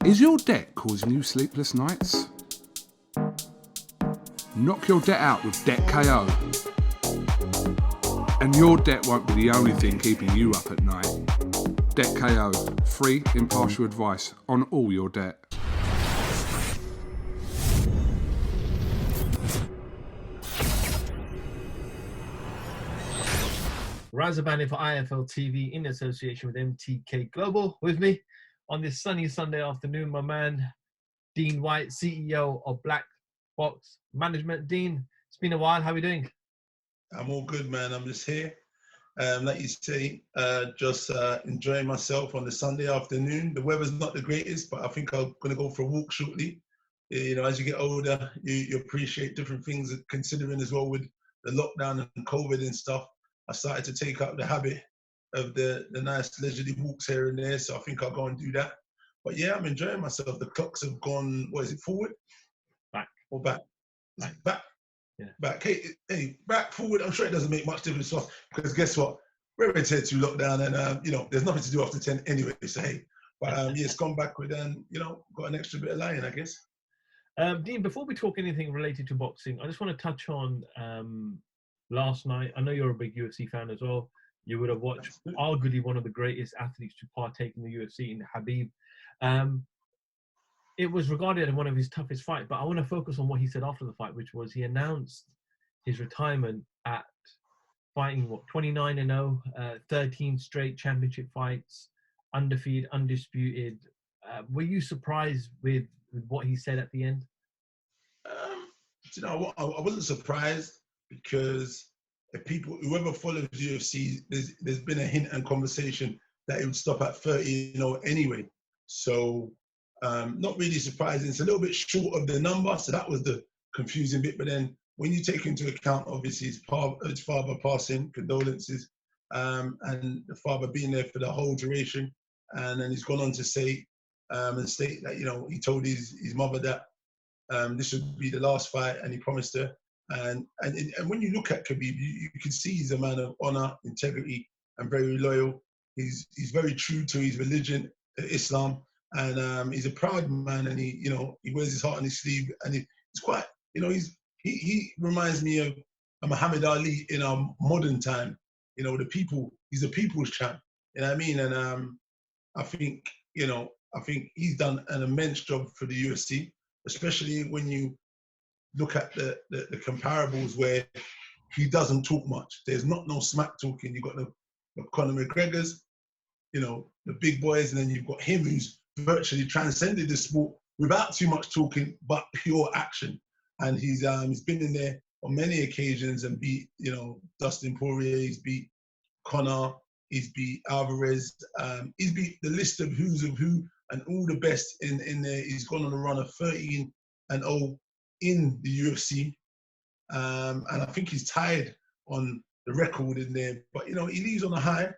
Is your debt causing you sleepless nights? Knock your debt out with Debt KO. And your debt won't be the only thing keeping you up at night. Debt KO, free, impartial advice on all your debt. Razabani for IFL TV in association with MTK Global. With me on this sunny Sunday afternoon, my man, Dean Whyte, CEO of Black Box Management. Dean, it's been a while. How are we doing? I'm all good, man. I'm just here. Like you say, just enjoying myself on the Sunday afternoon. The weather's not the greatest, but I think I'm going to go for a walk shortly. You know, as you get older, you appreciate different things, considering as well with the lockdown and COVID and stuff. I started to take up the habit of the nice leisurely walks here and there, so I think I'll go and do that. But yeah, I'm enjoying myself. The clocks have gone, what is it, forward? Back. Or back? Back. Yeah. Back. Hey, back, forward. I'm sure it doesn't make much difference to us because guess what? We're in Tier 2 lockdown and, you know, there's nothing to do after 10 anyway, so hey. But yeah, it's gone backward and, you know, got an extra bit of lying, I guess. Dean, before we talk anything related to boxing, I just want to touch on last night. I know you're a big UFC fan as well. You would have watched arguably one of the greatest athletes to partake in the UFC in Khabib. It was regarded as one of his toughest fights, but I want to focus on what he said after the fight, which was he announced his retirement at fighting, 29-0, 13 straight championship fights, undefeated, undisputed. Were you surprised with what he said at the end? You know, I wasn't surprised because whoever follows UFC, there's been a hint and conversation that it would stop at 30, anyway. So not really surprising. It's a little bit short of the number, so that was the confusing bit. But then when you take into account, obviously, his father passing, condolences, and the father being there for the whole duration, and then he's gone on to say and state that, he told his mother that this would be the last fight, and he promised her. And when you look at Khabib, you can see he's a man of honor, integrity, and very loyal. He's very true to his religion, Islam, and he's a proud man. And he wears his heart on his sleeve. And he's quite, he reminds me of Muhammad Ali in our modern time. He's a people's champ. You know what I mean? And I think he's done an immense job for the UFC, especially when you look at the comparables where he doesn't talk much. There's no smack talking. You've got the Conor McGregors, the big boys, and then you've got him who's virtually transcended the sport without too much talking, but pure action. And he's been in there on many occasions and beat, Dustin Poirier, he's beat Conor, he's beat Alvarez, he's beat the list of who's of who and all the best in there. He's gone on a run of 13-0 in the UFC, and I think he's tied on the record in there. But he leaves on a high.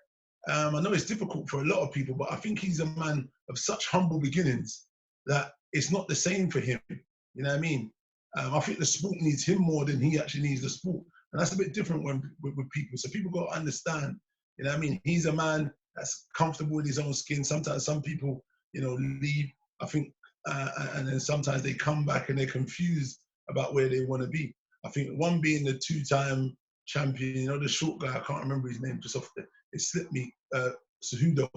I know it's difficult for a lot of people, but I think he's a man of such humble beginnings that it's not the same for him. You know what I mean? I think the sport needs him more than he actually needs the sport, and that's a bit different with people. So people got to understand. You know what I mean? He's a man that's comfortable with his own skin. Sometimes some people, leave. I think. And then sometimes they come back and they're confused about where they want to be. I think one being the two-time champion, the short guy, I can't remember his name just off it slipped me, Cejudo,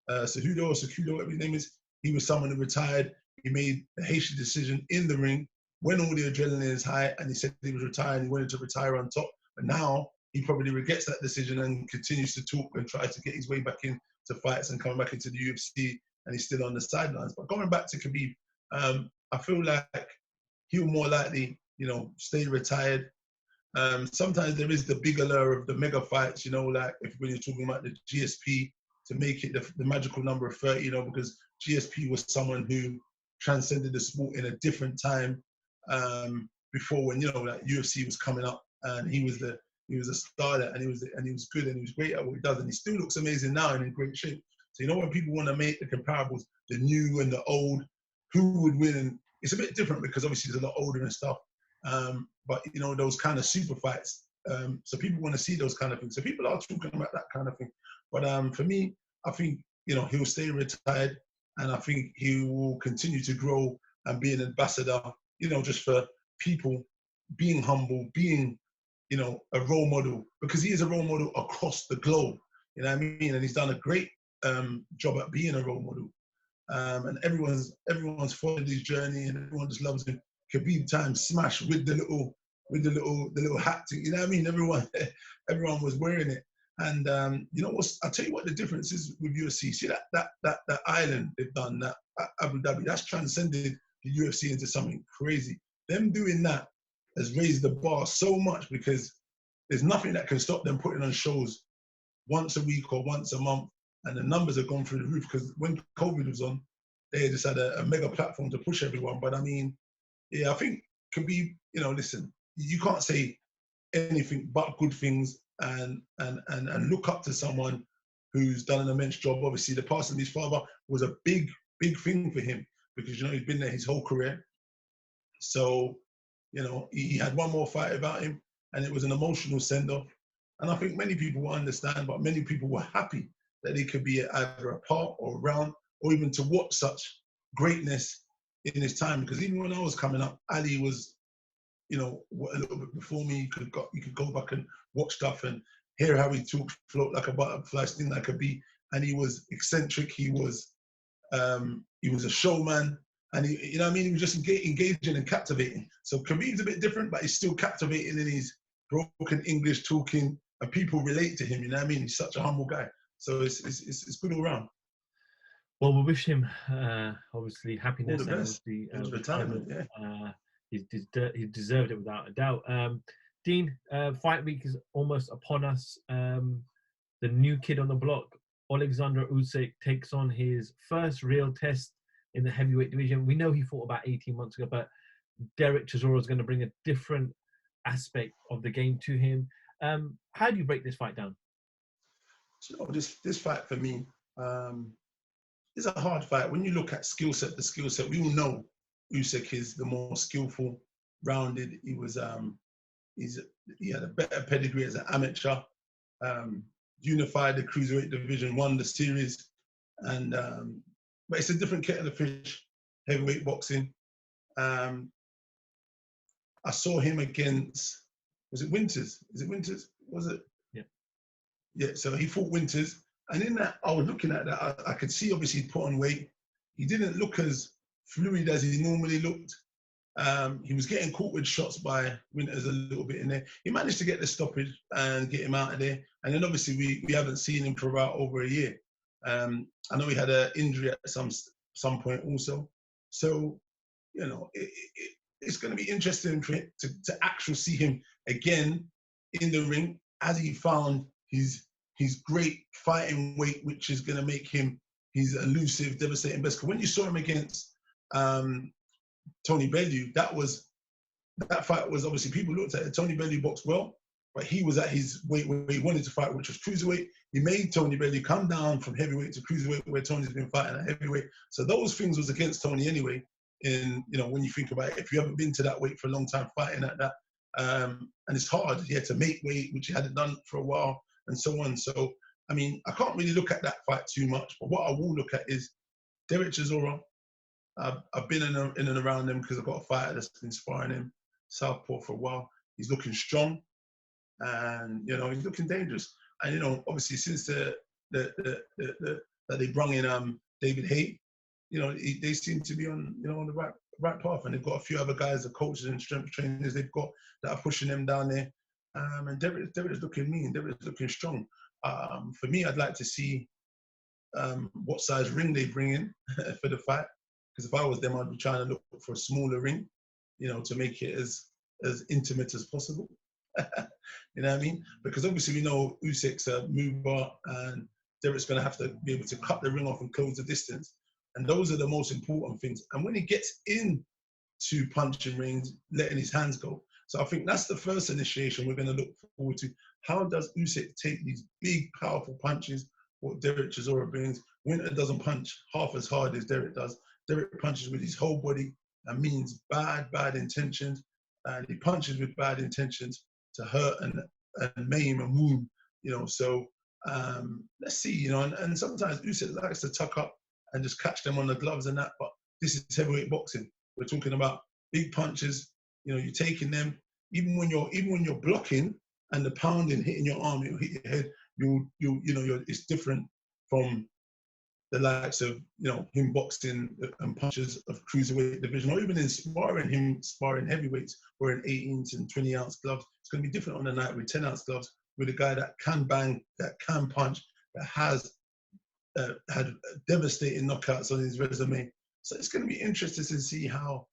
whatever his name is. He was someone who retired. He made a hasty decision in the ring when all the adrenaline is high, and he said he was retiring. He wanted to retire on top, but now he probably regrets that decision and continues to talk and try to get his way back into fights and come back into the UFC. And he's still on the sidelines. But going back to Khabib, I feel like he'll more likely, stay retired. Sometimes there is the big allure of the mega fights, like when you're talking about the GSP, to make it the magical number of 30, because GSP was someone who transcended the sport in a different time before when, like UFC was coming up, and he was a star there, and he was good and he was great at what he does, and he still looks amazing now and in great shape. So when people want to make the comparables, the new and the old, who would win? And it's a bit different because obviously he's a lot older and stuff. But those kind of super fights. So people want to see those kind of things. So people are talking about that kind of thing. But for me, I think he'll stay retired. And I think he will continue to grow and be an ambassador, just for people, being humble, being, a role model, because he is a role model across the globe. You know what I mean? And he's done a great job at being a role model. And everyone's followed his journey, and everyone just loves him. Khabib time smash with the little hat. You know what I mean? Everyone was wearing it. And I'll tell you what the difference is with UFC. See that island they've done, that Abu Dhabi, that's transcended the UFC into something crazy. Them doing that has raised the bar so much, because there's nothing that can stop them putting on shows once a week or once a month, and the numbers have gone through the roof. Because when COVID was on, they just had a mega platform to push everyone. But I mean, yeah, I think Khabib, listen, you can't say anything but good things, and look up to someone who's done an immense job. Obviously, the passing of his father was a big thing for him, because he's been there his whole career. So, he had one more fight about him, and it was an emotional send-off. And I think many people will understand, but many people were happy that he could be either a part or around, or even to watch such greatness in his time. Because even when I was coming up, Ali was, a little bit before me. You could go back and watch stuff and hear how he talked, float like a butterfly, sting like a bee. And he was eccentric. He was a showman. And he was just engaging and captivating. So Khabib's a bit different, but he's still captivating in his broken English talking, and people relate to him. He's such a humble guy. So it's good all around. Well, we wish him obviously happiness and obviously retirement. Yeah, he deserved it without a doubt. Dean, fight week is almost upon us. The new kid on the block, Alexander Usyk, takes on his first real test in the heavyweight division. We know he fought about 18 months ago, but Derek Chisora is going to bring a different aspect of the game to him. How do you break this fight down? This fight for me is a hard fight. When you look at the skill set, we all know Usyk is the more skillful, rounded. He had a better pedigree as an amateur. Unified the cruiserweight division, won the series, and but it's a different kettle of fish, heavyweight boxing. I saw him against, was it Winters? Is it Winters? Was it? Yeah. Yeah, so he fought Winters. And in that, I was looking at that, I could see obviously he put on weight. He didn't look as fluid as he normally looked. He was getting caught with shots by Winters a little bit in there. He managed to get the stoppage and get him out of there. And then obviously we haven't seen him for about over a year. I know he had an injury at some point also. So, it's going to be interesting for him to actually see him again in the ring, as he found his great fighting weight, which is going to make him his elusive, devastating best. Because when you saw him against Tony Bellew, that fight was obviously, people looked at it. Tony Bellew boxed well, but he was at his weight where he wanted to fight, which was cruiserweight. He made Tony Bellew come down from heavyweight to cruiserweight, where Tony's been fighting at heavyweight. So those things was against Tony anyway. And when you think about it, if you haven't been to that weight for a long time fighting at that, and it's hard, he had to make weight, which he hadn't done for a while, and so on. So, I mean, I can't really look at that fight too much, but what I will look at is Derek Chisora. I've been in and around him because I've got a fighter that's been sparring him, Southpaw, for a while. He's looking strong, and he's looking dangerous. And obviously since that they brung in David Hay, they seem to be on on the right path, and they've got a few other guys, the coaches and strength trainers they've got that are pushing them down there. And Derek is looking mean. Derek is looking strong. For me, I'd like to see what size ring they bring in for the fight. Because if I was them, I'd be trying to look for a smaller ring, to make it as intimate as possible. You know what I mean? Because obviously we know Usyk's a mover, and Derek's going to have to be able to cut the ring off and close the distance. And those are the most important things. And when he gets into punching rings, letting his hands go. So I think that's the first initiation we're going to look forward to. How does Usyk take these big, powerful punches, what Derek Chisora brings? Winter doesn't punch half as hard as Derek does. Derek punches with his whole body and means bad intentions. And he punches with bad intentions to hurt and maim and wound, So let's see, and sometimes Usyk likes to tuck up and just catch them on the gloves and that. But this is heavyweight boxing. We're talking about big punches. You know, you're taking them. Even when you're blocking and the pounding hitting your arm, it'll hit your head. It's different from the likes of, you know, him boxing and punches of cruiserweight division, or even in sparring, him sparring heavyweights wearing 18 and 20-ounce gloves. It's going to be different on the night with 10-ounce gloves, with a guy that can bang, that can punch, that has had devastating knockouts on his resume. So it's going to be interesting to see how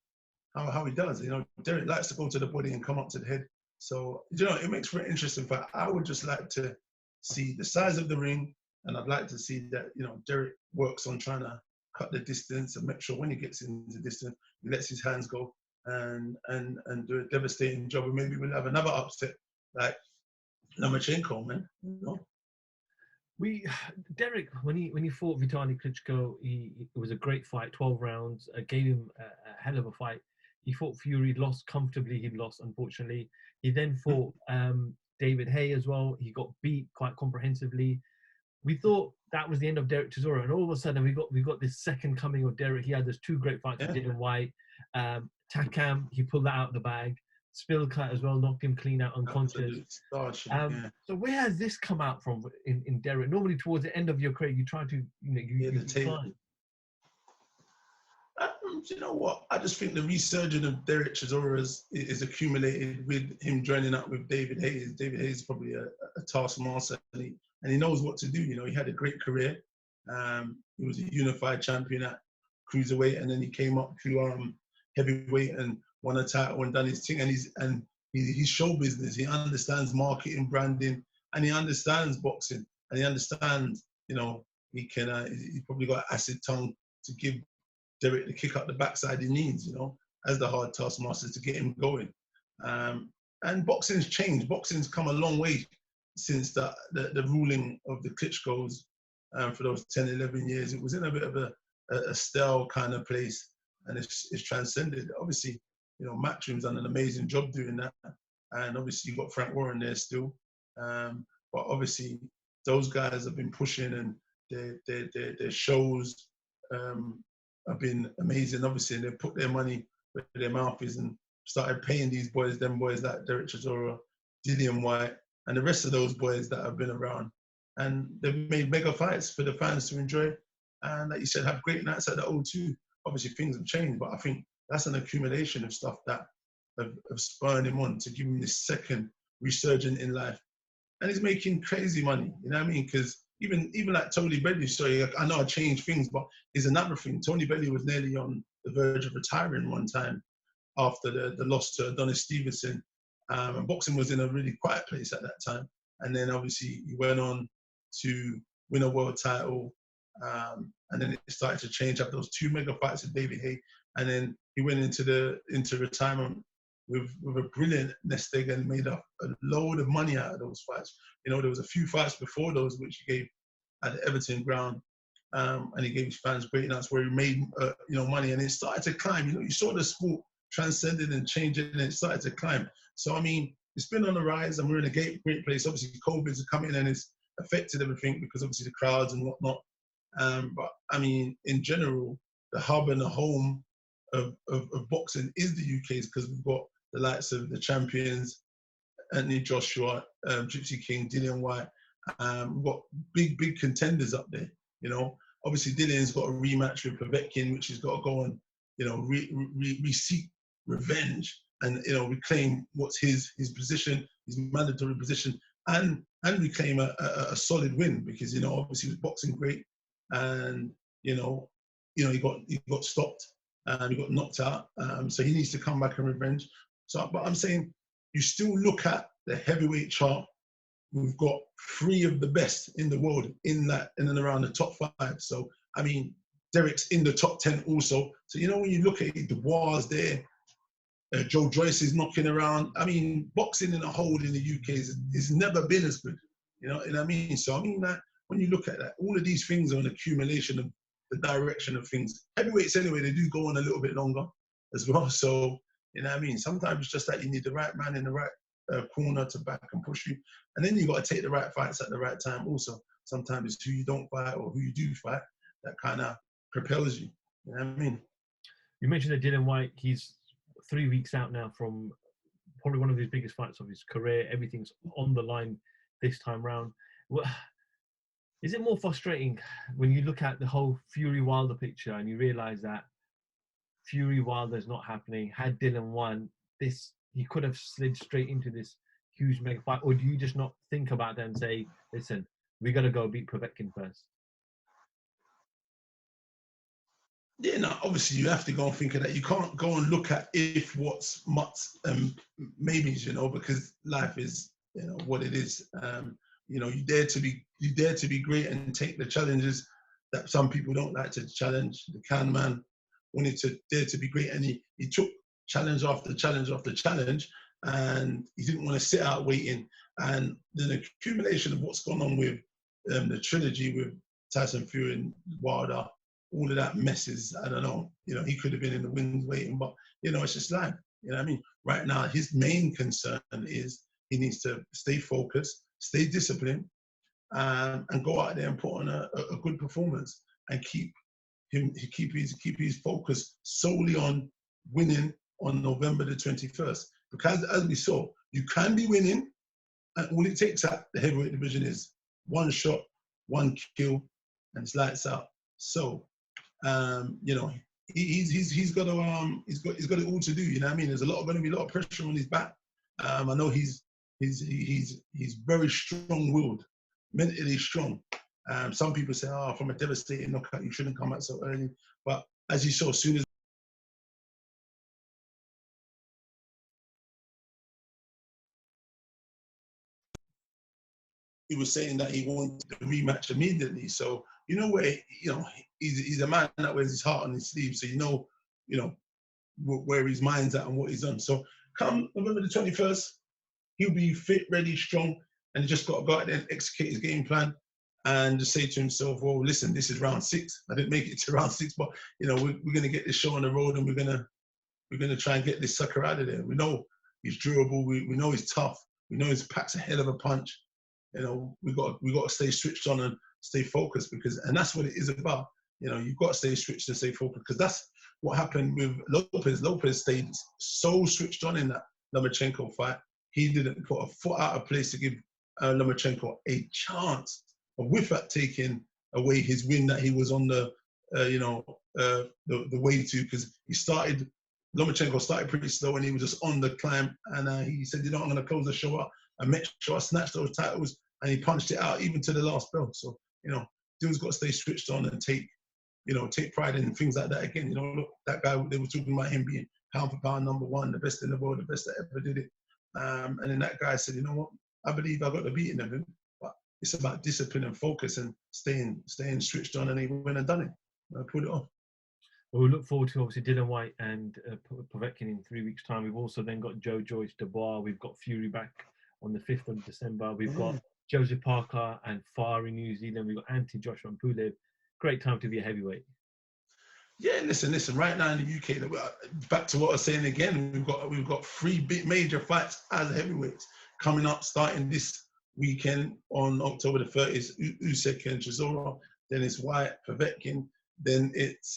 he does. You know, Derek likes to go to the body and come up to the head. So, you know, it makes for an interesting fight. I would just like to see the size of the ring, and I'd like to see that, you know, Derek works on trying to cut the distance and make sure when he gets into the distance, he lets his hands go and do a devastating job. And maybe we'll have another upset like Lomachenko, man. You know? Derek, when he fought Vitaly Klitschko, it was a great fight, 12 rounds, gave him a hell of a fight. He fought Fury, lost comfortably. He lost, unfortunately. He then fought David Haye as well. He got beat quite comprehensively. We thought that was the end of Derek Chisora, and all of a sudden we got this second coming of Derek. He had those two great fights with Dillian Whyte. Takam, he pulled that out of the bag. Spillcut as well, knocked him clean out, unconscious. So where has this come out from in Derek? Normally towards the end of your career, you try to, you climb. You know what? I just think the resurgence of Derek Chisora is accumulated with him joining up with David Haye. David Haye is probably a taskmaster, and he knows what to do. You know, he had a great career. He was a unified champion at cruiserweight, and then he came up to heavyweight and won a title and done his thing. And he's show business. He understands marketing, branding, and he understands boxing. And he understands, you know, he probably got acid tongue to give Derek the kick up the backside he needs, you know, as the hard taskmaster to get him going. And boxing's changed. Boxing's come a long way since the ruling of the Klitschko's for those 10, 11 years. It was in a bit of a stale kind of place, and it's transcended. Obviously, you know, Matchroom's done an amazing job doing that. And obviously you've got Frank Warren there still. But obviously those guys have been pushing, and their shows have been amazing. Obviously, and they've put their money where their mouth is and started paying these boys, them boys like Derek Chisora, Dillian Whyte, and the rest of those boys that have been around. And they've made mega fights for the fans to enjoy. And like you said, have great nights at the O2. Obviously, things have changed, but I think that's an accumulation of stuff that have spurred him on to give him this second resurgence in life. And he's making crazy money, you know what I mean? Because even like Tony Bellew, sorry, I know I changed things, but it's another thing. Tony Bellew was nearly on the verge of retiring one time after the loss to Adonis Stevenson. And boxing was in a really quiet place at that time. And then obviously he went on to win a world title. And then it started to change up those two mega fights with David Haye. And then he went into retirement with a brilliant nest egg and made a load of money out of those fights. You know, there was a few fights before those which he gave at the Everton ground, and he gave his fans great nights where he made money, and it started to climb. You know, you saw the sport transcending and changing, and it started to climb. So I mean, it's been on the rise, and we're in a great place. Obviously, COVID's coming and it's affected everything because obviously the crowds and whatnot. But I mean, in general, the hub and the home of boxing is the UK, because we've got the likes of the champions, Anthony Joshua, Gypsy King, Dillian Whyte. We've got big contenders up there. You know, obviously Dillian's got a rematch with Povetkin, which he's got to go and, you know, seek revenge and, you know, reclaim what's his position, his mandatory position, and reclaim a solid win, because, you know, obviously he was boxing great, and you know he got stopped and he got knocked out. So he needs to come back and revenge. So, but I'm saying, you still look at the heavyweight chart. We've got 3 of the best in the world in and around the top 5. So, I mean, Derek's in the top 10 also. So, you know, when you look at it, the Dubois there, Joe Joyce is knocking around. I mean, boxing in a whole in the UK is never been as good. You know what I mean? So, I mean, that when you look at that, all of these things are an accumulation of the direction of things. Heavyweights, anyway, they do go on a little bit longer as well. So, you know what I mean? Sometimes it's just that you need the right man in the right corner to back and push you. And then you got to take the right fights at the right time also. Sometimes it's who you don't fight or who you do fight that kind of propels you. You know what I mean? You mentioned that Dylan Whyte, he's 3 weeks out now from probably one of his biggest fights of his career. Everything's on the line this time round. Well, is it more frustrating when you look at the whole Fury Wilder picture and you realise that Fury Wilder's not happening? Had Dylan won this, he could have slid straight into this huge mega fight. Or do you just not think about that and say, listen, we got to go beat Povetkin first? Yeah, no, obviously you have to go and think of that. You can't go and look at if, what's, muts, maybes, you know, because life is, you know, what it is. You know, you dare to be great and take the challenges that some people don't like to challenge. The Can Man wanted to dare to be great, and he took challenge after challenge after challenge, and he didn't want to sit out waiting. And the accumulation of what's gone on with the trilogy with Tyson Fury and Wilder, all of that messes, I don't know, you know, he could have been in the wings waiting, but, you know, it's just life. You know what I mean? Right now, his main concern is he needs to stay focused, stay disciplined, and go out there and put on a good performance and keep his focus solely on winning on November the 21st. Because as we saw, you can be winning, and all it takes at the heavyweight division is one shot, one kill, and it's lights out. So, you know, he's got it all to do. You know what I mean? There's going to be a lot of pressure on his back. I know he's very strong-willed, mentally strong. Some people say, "Oh, from a devastating knockout, you shouldn't come out so early." But as you saw, as soon as he was saying that he wanted the rematch immediately, so you know where he's a man that wears his heart on his sleeve. So you know where his mind's at and what he's done. So come November the 21st, he'll be fit, ready, strong, and he just got to go out there and execute his game plan and just say to himself, well, listen, this is round 6. I didn't make it to round 6, but you know, we're going to get this show on the road, and we're going to try and get this sucker out of there. We know he's durable. We know he's tough. We know he packs a hell of a punch. You know, we got to stay switched on and stay focused, and that's what it is about. You know, you've got to stay switched and stay focused, because that's what happened with Lopez. Lopez stayed so switched on in that Lomachenko fight. He didn't put a foot out of place to give Lomachenko a chance of, with that, taking away his win that he was on the way to, because Lomachenko started pretty slow and he was just on the climb, and he said, you know, I'm going to close the show up and make sure I snatch those titles, and he punched it out even to the last bell. So, you know, dude's got to stay switched on and take pride in things like that. Again, you know, look, that guy, they were talking about him being pound for pound #1, the best in the world, the best that ever did it. And then that guy said, you know what, I believe I got the beating of him, but it's about discipline and focus and staying switched on, and he went and done it. Pulled it off. Well, we look forward to, obviously, Dylan Whyte and Povetkin in 3 weeks' time. We've also then got Joe Joyce, Dubois. We've got Fury back on the 5th of December. We've got Joseph Parker and Far in New Zealand. We've got Anthony Joshua and Pulev. Great time to be a heavyweight. Yeah, listen. Right now in the UK, back to what I was saying again, we've got 3 big major fights as heavyweights coming up, starting this weekend on October the 30th. Usyk and Chisora. Then it's Whyte, Povetkin. Then it's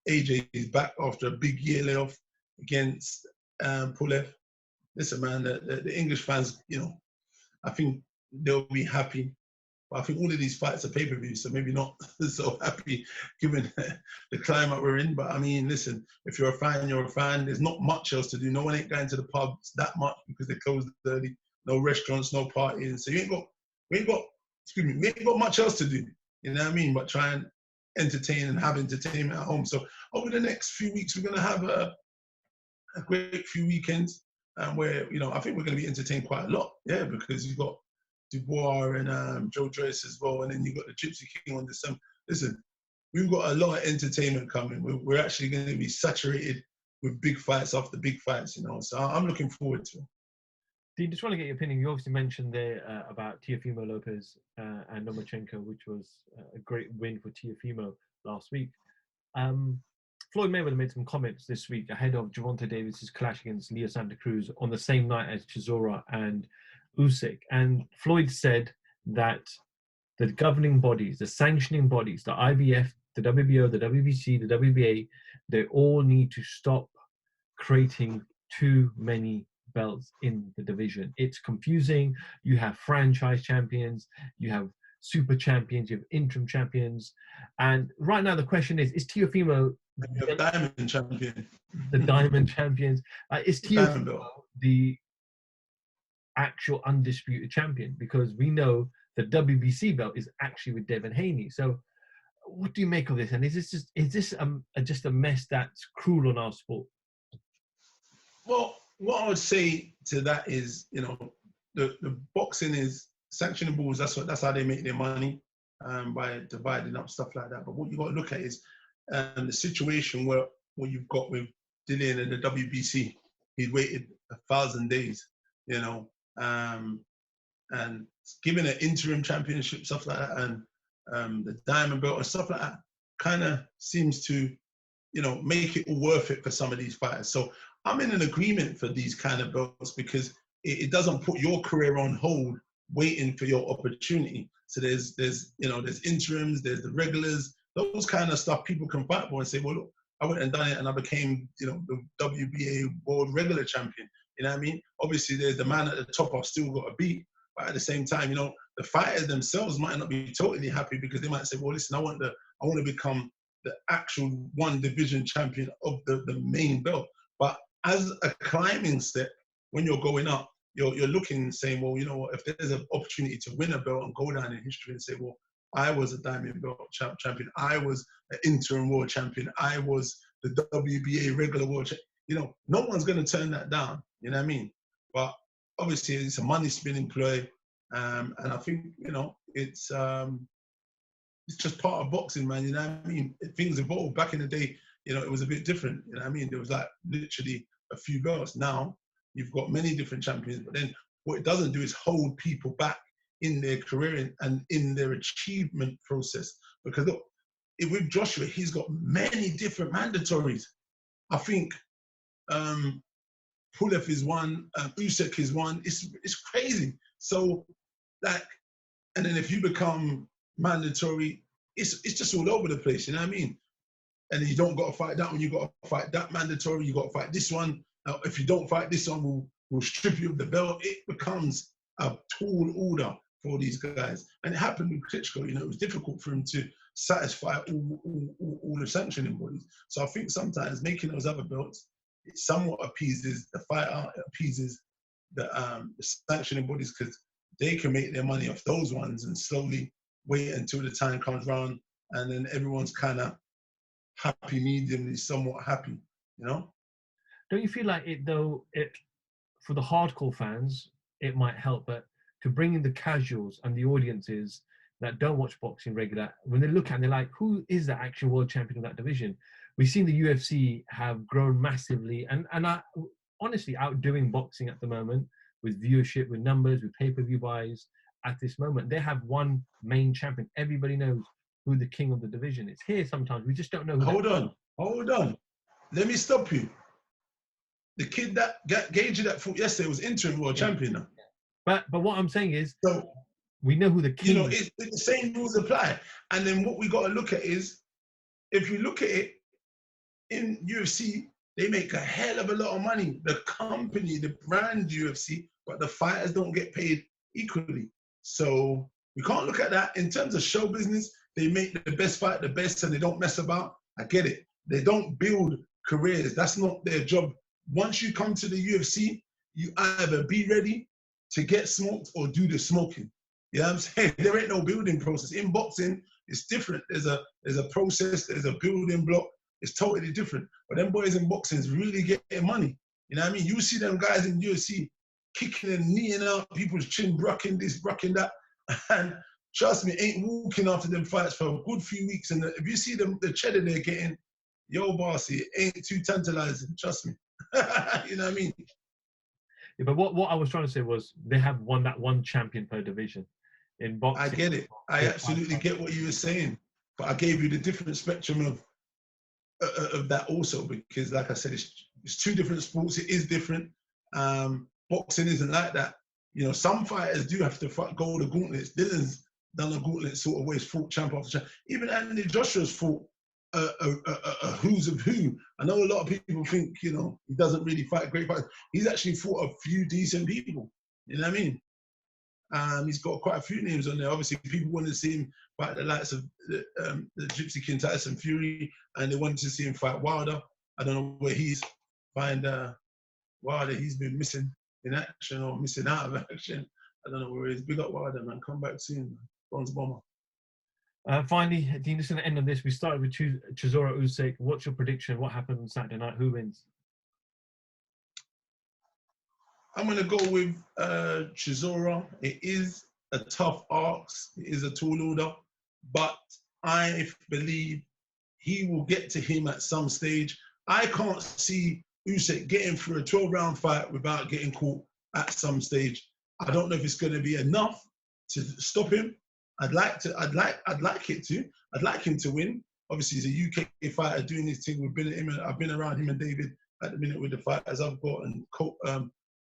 AJ is back after a big year layoff against Pulev. Listen, man, the English fans, you know, I think they'll be happy. But I think all of these fights are pay-per-view, so maybe not so happy given the climate we're in. But I mean, listen, if you're a fan, you're a fan. There's not much else to do. No one ain't going to the pubs that much because they closed early. No restaurants, no parties. So we ain't got much else to do. You know what I mean? But try and entertain and have entertainment at home. So over the next few weeks, we're going to have a great few weekends where, you know, I think we're going to be entertained quite a lot. Yeah, because you've got Dubois and Joe Joyce as well, and then you've got the Gypsy King on December. Listen, we've got a lot of entertainment coming. We're actually going to be saturated with big fights after big fights, you know. So I'm looking forward to it. Dean, just want to get your opinion. You obviously mentioned there about Teofimo Lopez and Lomachenko, which was a great win for Teofimo last week. Floyd Mayweather made some comments this week ahead of Gervonta Davis's clash against Leo Santa Cruz on the same night as Chisora and Usyk. And Floyd said that the governing bodies, the sanctioning bodies, the IBF, the WBO, the WBC, the WBA, they all need to stop creating too many belts in the division. It's confusing. You have franchise champions, you have super champions, you have interim champions. And right now the question is Teofimo You're a diamond champion. the diamond champions? Is Diamond Teofimo belt. the actual undisputed champion? Because we know the WBC belt is actually with Devin Haney. So what do you make of this? And is this just a mess that's cruel on our sport? Well, what I would say to that is, you know, the boxing is sanctioning rules. That's how they make their money, by dividing up stuff like that. But what you got to look at is the situation where you've got with Dillian and the WBC. He'd waited 1,000 days, you know, and given an interim championship, stuff like that, and the diamond belt and stuff like that, kind of seems to, you know, make it all worth it for some of these fighters. So I'm in an agreement for these kind of belts because it doesn't put your career on hold waiting for your opportunity. So there's interims, there's the regulars, those kind of stuff people can fight for and say, well, look, I went and done it and I became, you know, the WBA world regular champion. You know what I mean? Obviously, there's the man at the top I've still got to beat. But at the same time, you know, the fighters themselves might not be totally happy because they might say, well, listen, I want to become the actual one division champion of the main belt. But as a climbing step, when you're going up, you're looking and saying, well, you know what, if there's an opportunity to win a belt and go down in history and say, well, I was a diamond belt champion, I was an interim world champion, I was the WBA regular world champion, you know, no one's going to turn that down, you know what I mean? But obviously it's a money spinning play, and I think, you know, it's just part of boxing, man, you know what I mean? Things evolved. Back in the day, you know, it was a bit different, you know what I mean? There was like literally a few belts. Now you've got many different champions, but then what it doesn't do is hold people back in their career and in their achievement process. Because look, with Joshua, he's got many different mandatories. I think Pulev is one, Usyk is one. It's crazy. So, like, and then if you become mandatory, it's just all over the place, you know what I mean? And then you don't got to fight that one, you got to fight that mandatory, you got to fight this one. If you don't fight this one, we'll strip you of the belt. It becomes a tall order for these guys. And it happened with Klitschko, you know, it was difficult for him to satisfy all the sanctioning bodies. So I think sometimes making those other belts, it somewhat appeases the fighter, it appeases the sanctioning bodies, because they can make their money off those ones and slowly wait until the time comes round, and then everyone's kind of happy medium, is somewhat happy, you know? Don't you feel like it, though, for the hardcore fans, it might help, but to bring in the casuals and the audiences that don't watch boxing regular, when they look at it, they're like, who is the actual world champion of that division? We've seen the UFC have grown massively and are honestly outdoing boxing at the moment with viewership, with numbers, with pay-per-view buys. At this moment, they have one main champion. Everybody knows who the king of the division is. Here, sometimes we just don't know who. Hold on. Let me stop you. The kid that gave you that foot yesterday was interim world champion now. But what I'm saying is, so we know who the king. You know, the same rules apply. And then what we got to look at is, if you look at it in UFC, they make a hell of a lot of money. The company, the brand UFC, but the fighters don't get paid equally. So we can't look at that in terms of show business. They make the best fight the best, and they don't mess about. I get it. They don't build careers. That's not their job. Once you come to the UFC, you either be ready to get smoked or do the smoking. You know what I'm saying? There ain't no building process. In boxing, it's different. There's a process, there's a building block. It's totally different. But them boys in boxing is really getting money. You know what I mean? You see them guys in UFC kicking and kneeing out, people's chin, brocking this, brocking that. And trust me, ain't walking after them fights for a good few weeks. And if you see them, the cheddar they're getting, yo, bossy, it ain't too tantalizing. Trust me. You know what I mean? Yeah, but what I was trying to say was they have that one champion per division in boxing. I get it. I absolutely get what you were saying. But I gave you the different spectrum of that also, because like I said, it's two different sports. It is different. Boxing isn't like that. You know, some fighters do have to go the gauntlets. Dylan's done a gauntlet sort of way, fought champ after champ. Even Anthony Joshua's fought a who's of who. I know a lot of people think, he doesn't really fight great fights. He's actually fought a few decent people. You know what I mean? He's got quite a few names on there. Obviously, people wanted to see him fight the likes of the Gypsy King, Tyson Fury, and they wanted to see him fight Wilder. I don't know where he's find Wilder. He's been missing in action or missing out of action. I don't know where he is. Big up Wilder, man. Come back soon, man. Bronze Bomber. Finally, Dean, just going to end on this. We started with Chisora Usyk. What's your prediction? What happened on Saturday night? Who wins? I'm going to go with Chisora. It is a tough ask. It is a tall order. But I believe he will get to him at some stage. I can't see Usyk getting through a 12-round fight without getting caught at some stage. I don't know if it's going to be enough to stop him. I'd like him to win. Obviously, he's a UK fighter doing his thing. I've been around him and David at the minute with the fighters I've got and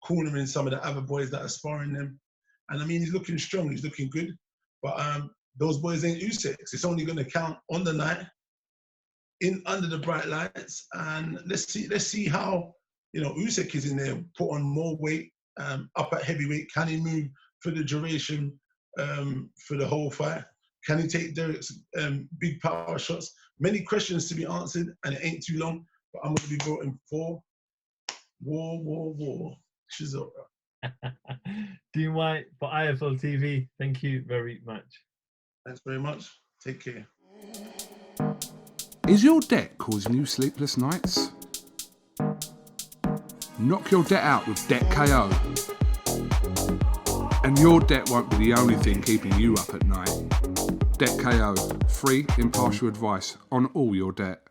cornering some of the other boys that are sparring them. And I mean, he's looking strong. He's looking good. But those boys ain't Usyk. It's only going to count on the night, under the bright lights. And let's see how Usyk is in there. Put on more weight, up at heavyweight. Can he move for the duration? For the whole fight? Can he take Derek's big power shots? Many questions to be answered, and it ain't too long, but I'm going to be voting for War. Chisora. Dean Whyte for IFL TV. Thank you very much. Thanks very much. Take care. Is your debt causing you sleepless nights? Knock your debt out with Debt KO. And your debt won't be the only thing keeping you up at night. Debt KO, free, impartial advice on all your debt.